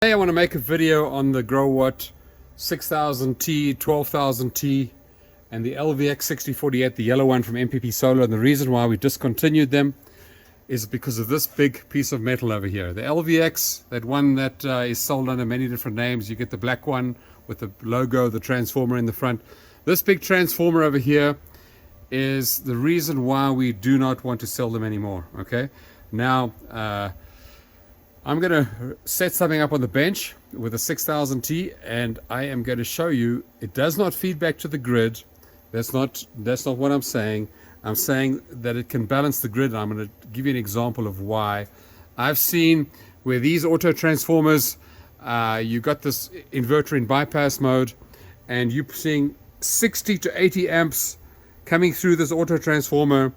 Today I want to make a video on the GrowWatt 6000T, 12,000T and the LVX 6048, the yellow one from MPP Solar. And the reason why we discontinued them is because of this big piece of metal over here. The LVX, that one that is sold under many different names. You get the black one with the logo, the transformer in the front. This big transformer over here is the reason why we do not want to sell them anymore. Okay, now I'm going to set something up on the bench with a 6000T, and I am going to show you it does not feed back to the grid. That's not what I'm saying. I'm saying that it can balance the grid, and I'm going to give you an example of why. I've seen where these auto transformers, you got this inverter in bypass mode, and you're seeing 60 to 80 amps coming through this auto transformer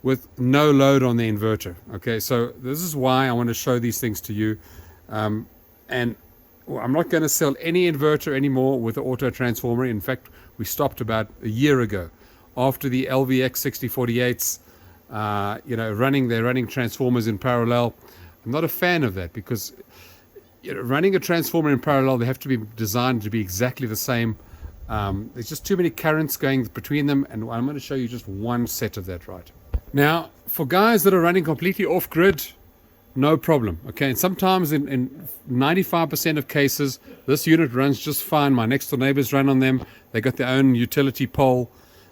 with no load on the inverter. Okay, so this is why I want to show these things to you. And I'm not going to sell any inverter anymore with the auto transformer. In fact, we stopped about a year ago after the LVX 6048s. They're running transformers in parallel. I'm not a fan of that because running a transformer in parallel, they have to be designed to be exactly the same. There's just too many currents going between them, and I'm going to show you just one set of that right now. For guys that are running completely off grid, no problem. Okay, and sometimes in 95% of cases, this unit runs just fine. My next door neighbors run on them. They got their own utility pole.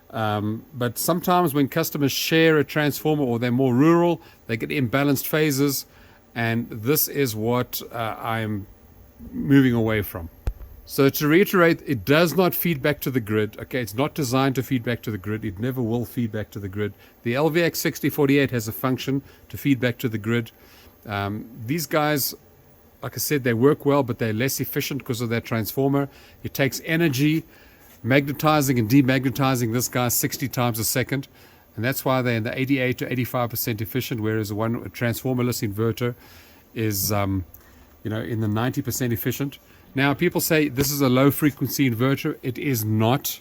But sometimes when customers share a transformer or they're more rural, they get imbalanced phases, and this is what I'm moving away from. So to reiterate, it does not feed back to the grid. Okay, it's not designed to feed back to the grid. It never will feed back to the grid. The LVX 6048 has a function to feed back to the grid. These guys, like I said, they work well, but they're less efficient because of their transformer. It takes energy magnetizing and demagnetizing this guy 60 times a second, and that's why they're in the 88 to 85% efficient, whereas a transformerless inverter is in the 90% efficient. Now, people say this is a low-frequency inverter. It is not.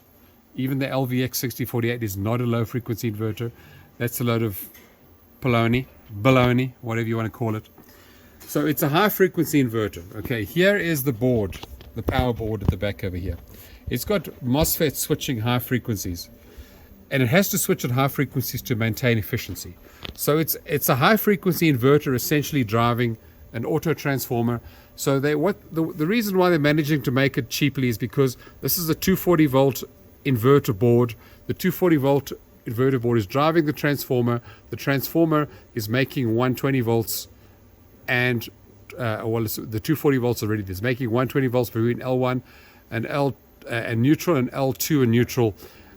Even the LVX 6048 is not a low-frequency inverter. That's a load of baloney, whatever you want to call it. So it's a high-frequency inverter. Okay, here is the board, the power board at the back over here. It's got MOSFET switching high frequencies, and it has to switch at high frequencies to maintain efficiency. So it's a high-frequency inverter essentially driving an auto transformer. So the reason why they're managing to make it cheaply is because this is a 240 volt inverter board. The 240 volt inverter board is driving the transformer. The transformer is making 120 volts, and the 240 volts already is making 120 volts between L1 and neutral, and L2 and neutral.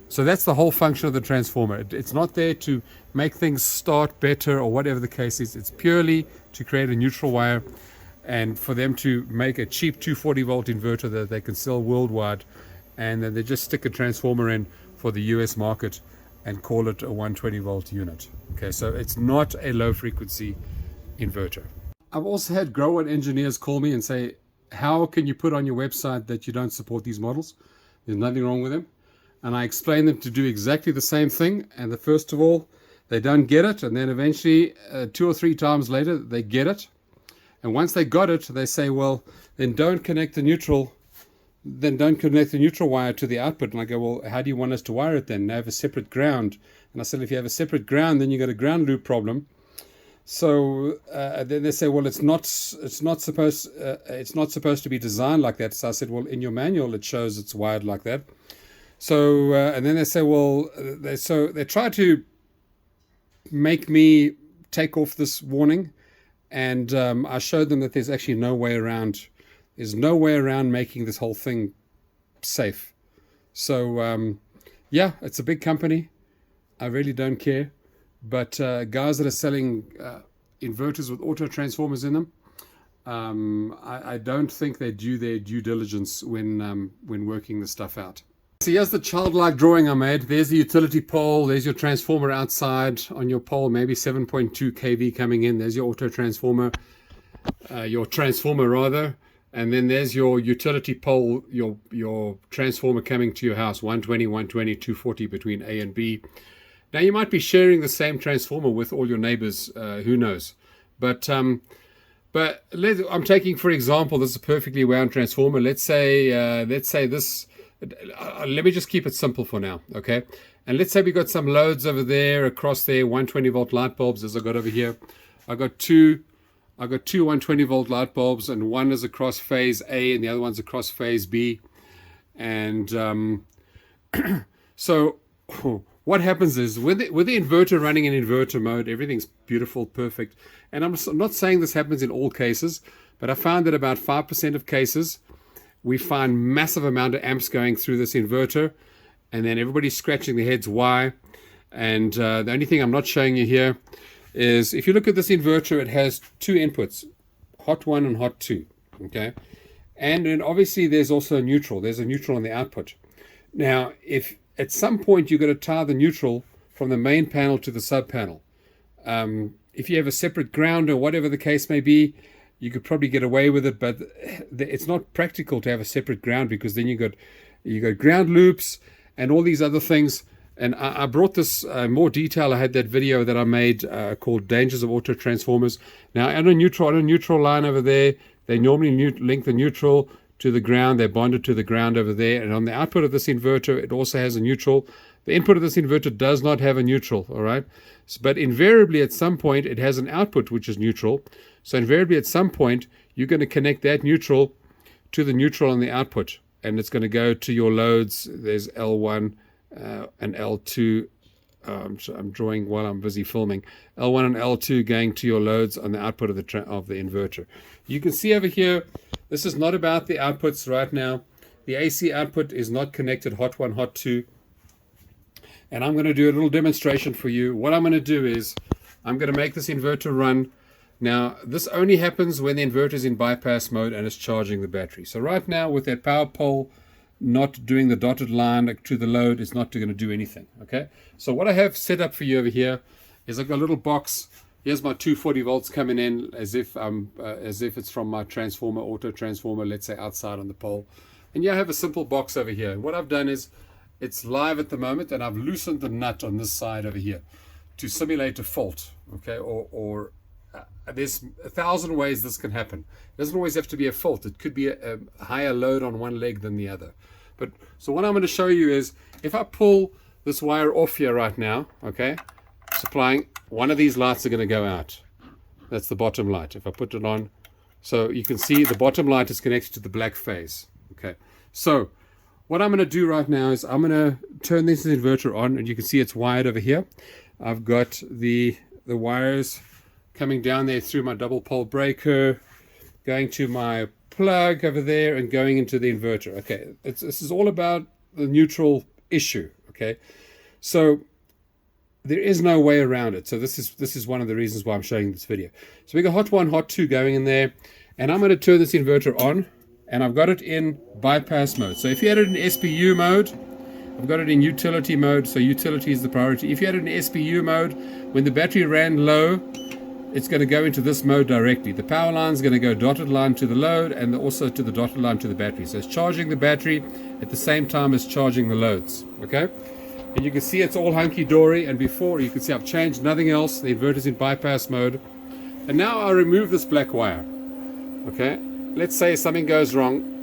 So that's the whole function of the transformer. It's not there to make things start better or whatever the case is. It's purely to create a neutral wire and for them to make a cheap 240 volt inverter that they can sell worldwide, and then they just stick a transformer in for the US market and call it a 120 volt unit. Okay, so it's not a low frequency inverter. I've also had GrowWatt engineers call me and say, how can you put on your website that you don't support these models? There's nothing wrong with them. And I explain them to do exactly the same thing. And first of all, they don't get it. And then eventually, 2 or 3 times later, they get it. And once they got it, they say, well, then don't connect the neutral wire to the output. And I go, well, how do you want us to wire it then? They have a separate ground. And I said, if you have a separate ground, then you got a ground loop problem. So then they say, well, it's not supposed to be designed like that. So I said, well, in your manual it shows it's wired like that. So and then they say, well, they try to make me take off this warning, and I showed them that there's actually no way around. There's no way around making this whole thing safe. So yeah, it's a big company. I really don't care. But guys that are selling inverters with auto transformers in them, I don't think they do their due diligence when working the stuff out. So here's the childlike drawing I made. There's the utility pole. There's your transformer outside on your pole, maybe 7.2 kV coming in. There's your auto transformer, your transformer rather. And then there's your utility pole, your transformer coming to your house, 120, 120, 240 between A and B. Now, you might be sharing the same transformer with all your neighbors, who knows. But But I'm taking, for example, this is a perfectly wound transformer. Let's say this. Let me just keep it simple for now, okay? And let's say we got some loads over there, across there, 120 volt light bulbs, as I got over here. I got two 120 volt light bulbs, and one is across phase A and the other one's across phase B. And so what happens is with the inverter running in inverter mode, everything's beautiful, perfect. And I'm not saying this happens in all cases, but I found that about 5% of cases, we find massive amount of amps going through this inverter, and then everybody's scratching their heads why. And the only thing I'm not showing you here is, if you look at this inverter, it has two inputs, hot 1 and hot 2, okay? And then obviously there's also a neutral. There's a neutral on the output. Now, if at some point you're going to tie the neutral from the main panel to the sub panel, if you have a separate ground or whatever the case may be, you could probably get away with it, but it's not practical to have a separate ground, because then you got ground loops and all these other things. And I brought this in more detail. I had that video that I made called Dangers of Auto Transformers. Now, on a neutral line over there, they normally link the neutral to the ground. They're bonded to the ground over there. And on the output of this inverter, it also has a neutral. The input of this inverter does not have a neutral, all right? But invariably, at some point, it has an output which is neutral. So invariably, at some point, you're going to connect that neutral to the neutral on the output. And it's going to go to your loads. There's L1 and L2. I'm drawing while I'm busy filming. L1 and L2 going to your loads on the output of the inverter. You can see over here, this is not about the outputs right now. The AC output is not connected hot 1, hot 2. And I'm going to do a little demonstration for you. What I'm going to do is I'm going to make this inverter run. Now, this only happens when the inverter is in bypass mode and it's charging the battery. So right now, with that power pole not doing the dotted line to the load, it's not going to do anything, okay? So what I have set up for you over here is I've got a little box. Here's my 240 volts coming in as if it's from my transformer, auto transformer, let's say outside on the pole. And yeah, I have a simple box over here. And what I've done is, it's live at the moment, and I've loosened the nut on this side over here to simulate a fault, okay? Or there's 1,000 ways this can happen. It doesn't always have to be a fault. It could be a higher load on one leg than the other. But so what I'm going to show you is, if I pull this wire off here right now, okay, supplying, one of these lights are going to go out. That's the bottom light. If I put it on, so you can see the bottom light is connected to the black phase. Okay, so what I'm going to do right now is I'm going to turn this inverter on, and you can see it's wired over here. I've got the wires coming down there through my double pole breaker, going to my plug over there, and going into the inverter. Okay, this is all about the neutral issue. Okay, so there is no way around it. So this is one of the reasons why I'm showing this video. So we got hot 1, hot 2 going in there, and I'm going to turn this inverter on, and I've got it in bypass mode. So if you had it in SPU mode, I've got it in utility mode. So utility is the priority. If you had it in SPU mode, when the battery ran low, it's going to go into this mode directly. The power line is going to go dotted line to the load, and also to the dotted line to the battery. So it's charging the battery at the same time as charging the loads. Okay, and you can see it's all hunky-dory. And before, you can see I've changed nothing else. The inverter's in bypass mode. And now I remove this black wire. Okay, let's say something goes wrong.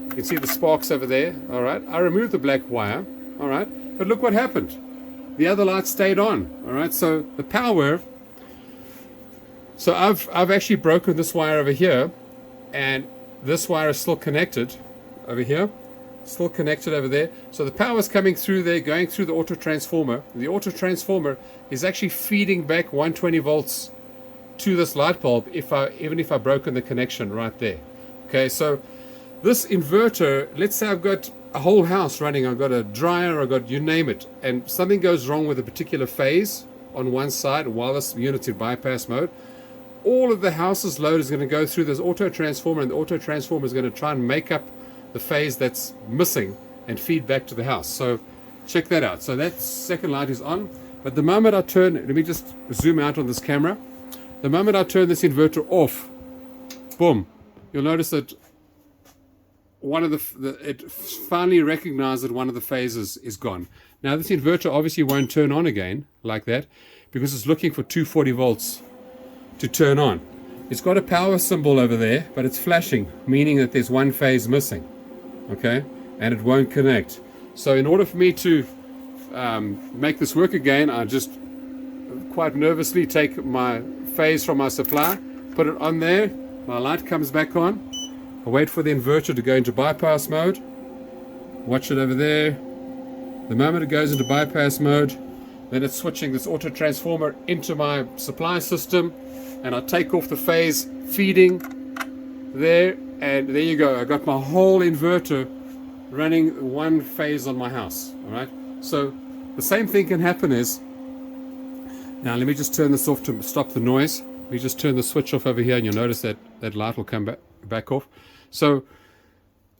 You can see the sparks over there. All right, I removed the black wire. All right, but look what happened. The other light stayed on. All right, so the power. So I've actually broken this wire over here, and this wire is still connected over here, still connected over there. So the power is coming through there, going through the auto transformer. The auto transformer is actually feeding back 120 volts to this light bulb, even if I've broken the connection right there. Okay, so this inverter, let's say I've got a whole house running, I've got a dryer, I've got you name it, and something goes wrong with a particular phase on one side while this unit's in bypass mode. All of the house's load is going to go through this auto transformer, and the auto transformer is going to try and make up the phase that's missing and feed back to the house. So check that out. So that second light is on, but the moment I turn, let me just zoom out on this camera. The moment I turn this inverter off, boom, you'll notice that one of it finally recognized that one of the phases is gone. Now this inverter obviously won't turn on again like that, because it's looking for 240 volts to turn on. it's got a power symbol over there, but it's flashing, meaning that there's one phase missing. Okay, and it won't connect. So in order for me to make this work again, I just quite nervously take my phase from my supply, put it on there, my light comes back on, I wait for the inverter to go into bypass mode, watch it over there. The moment it goes into bypass mode, then it's switching this auto transformer into my supply system, and I take off the phase feeding there, and there you go. I got my whole inverter running one phase on my house. All right. So the same thing can happen is, now let me just turn this off to stop the noise. Let me just turn the switch off over here, and you'll notice that that light will come back off. So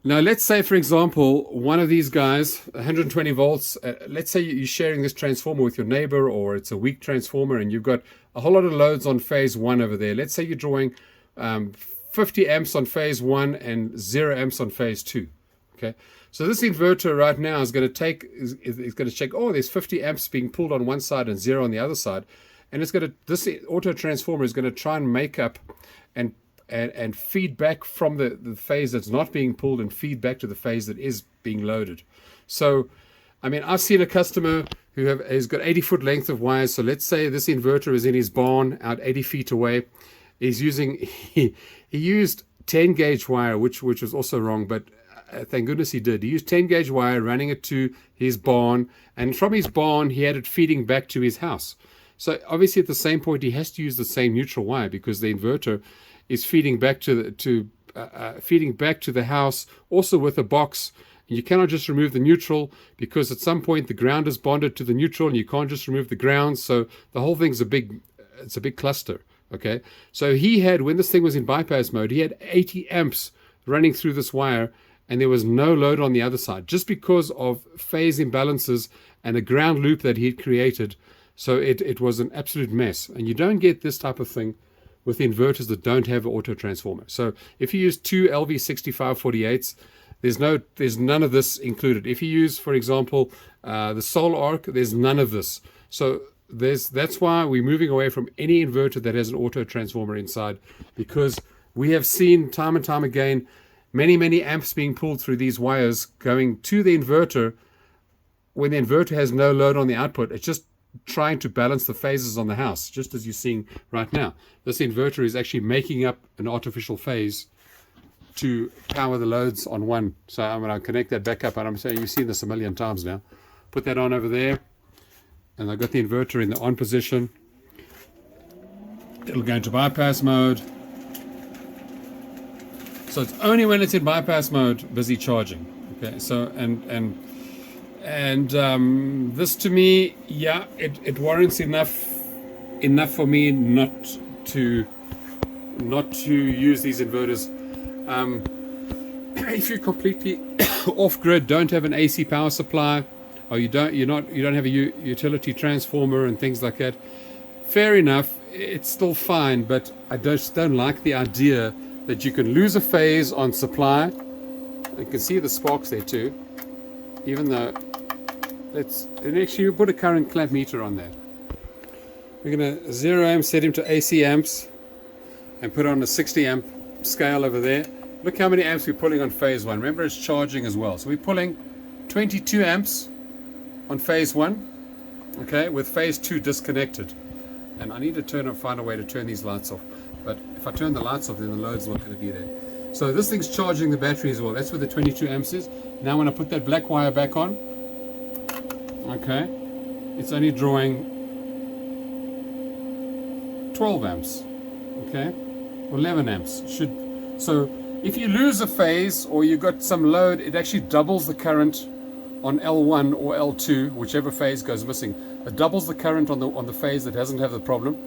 now let's say, for example, one of these guys, 120 volts, let's say you're sharing this transformer with your neighbor, or it's a weak transformer, and you've got a whole lot of loads on phase 1 over there. Let's say you're drawing 50 amps on phase 1 and 0 amps on phase 2. Okay, so this inverter right now is going to it's going to check, oh, there's 50 amps being pulled on one side and 0 on the other side, and this auto transformer is going to try and make up and feed back from the phase that's not being pulled and feed back to the phase that is being loaded. So, I mean, I've seen a customer who has got 80-foot length of wires. So let's say this inverter is in his barn out 80 feet away. He's using, he used 10 gauge wire, which was also wrong, but thank goodness he did. He used 10 gauge wire, running it to his barn, and from his barn he had it feeding back to his house. So obviously at the same point he has to use the same neutral wire, because the inverter is feeding back to the house, also with a box. And you cannot just remove the neutral, because at some point the ground is bonded to the neutral, and you can't just remove the ground. So the whole thing's a big cluster. Okay, so he had, when this thing was in bypass mode, he had 80 amps running through this wire, and there was no load on the other side, just because of phase imbalances and a ground loop that he'd created. So it was an absolute mess, and you don't get this type of thing with inverters that don't have an auto transformer. So if you use two LV6548s, there's none of this included. If you use, for example, the Solar Arc, there's none of this. So that's why we're moving away from any inverter that has an auto transformer inside, because we have seen time and time again many amps being pulled through these wires going to the inverter when the inverter has no load on the output. It's just trying to balance the phases on the house, just as you're seeing right now. This inverter is actually making up an artificial phase to power the loads on one. So I'm going to connect that back up, and I'm saying, you've seen this a million times now. Put that on over there, and I've got the inverter in the on position. It'll go into bypass mode. So it's only when it's in bypass mode busy charging. Okay, so and this, to me, yeah, it warrants enough for me not to use these inverters. If you're completely off grid, don't have an AC power supply, or you don't have a utility transformer and things like that, fair enough, it's still fine. But I just don't like the idea that you can lose a phase on supply. You can see the sparks there too, even though and actually, you put a current clamp meter on there. We're going to 0 amp, set him to AC amps, and put on a 60 amp scale over there. Look how many amps we're pulling on phase 1. Remember, it's charging as well. So we're pulling 22 amps on phase 1, okay, with phase 2 disconnected. And I need to find a way to turn these lights off. But if I turn the lights off, then the load's not going to be there. So this thing's charging the battery as well. That's where the 22 amps is. Now when I put that black wire back on, okay, it's only drawing 12 amps, okay, or 11 amps. So if you lose a phase or you got some load, it actually doubles the current on L1 or L2, whichever phase goes missing. It doubles the current on the phase that doesn't have the problem,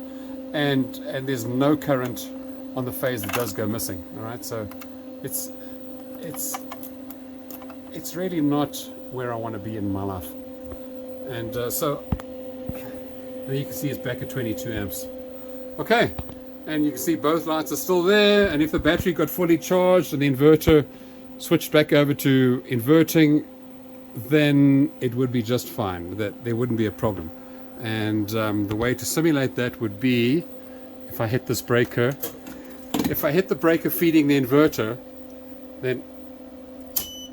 and there's no current on the phase that does go missing. All right, so it's really not where I want to be in my life. And so you can see it's back at 22 amps. Okay, and you can see both lights are still there, and if the battery got fully charged and the inverter switched back over to inverting, then it would be just fine. That there wouldn't be a problem. And the way to simulate that would be, if I hit this breaker, if I hit the breaker feeding the inverter, then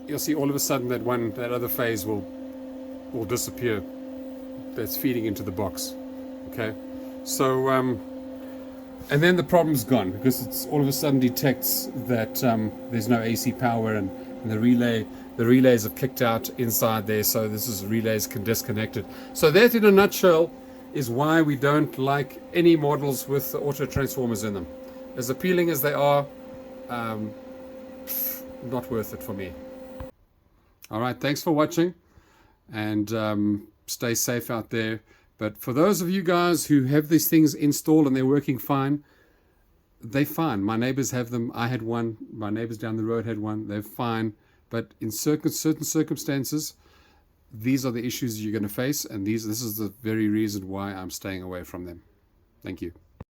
you'll see all of a sudden that other phase will disappear. That's feeding into the box. Okay, so and then the problem's gone because it's all of a sudden detects that there's no AC power and the relays have kicked out inside there. So relays can disconnect it. So that in a nutshell is why we don't like any models with the auto transformers in them. As appealing as they are, not worth it for me. All right, thanks for watching, and stay safe out there. But for those of you guys who have these things installed and they're working fine, they're fine. My neighbors have them. I had one. My neighbors down the road had one. They're fine. But in certain circumstances, these are the issues you're going to face, and this is the very reason why I'm staying away from them. Thank you.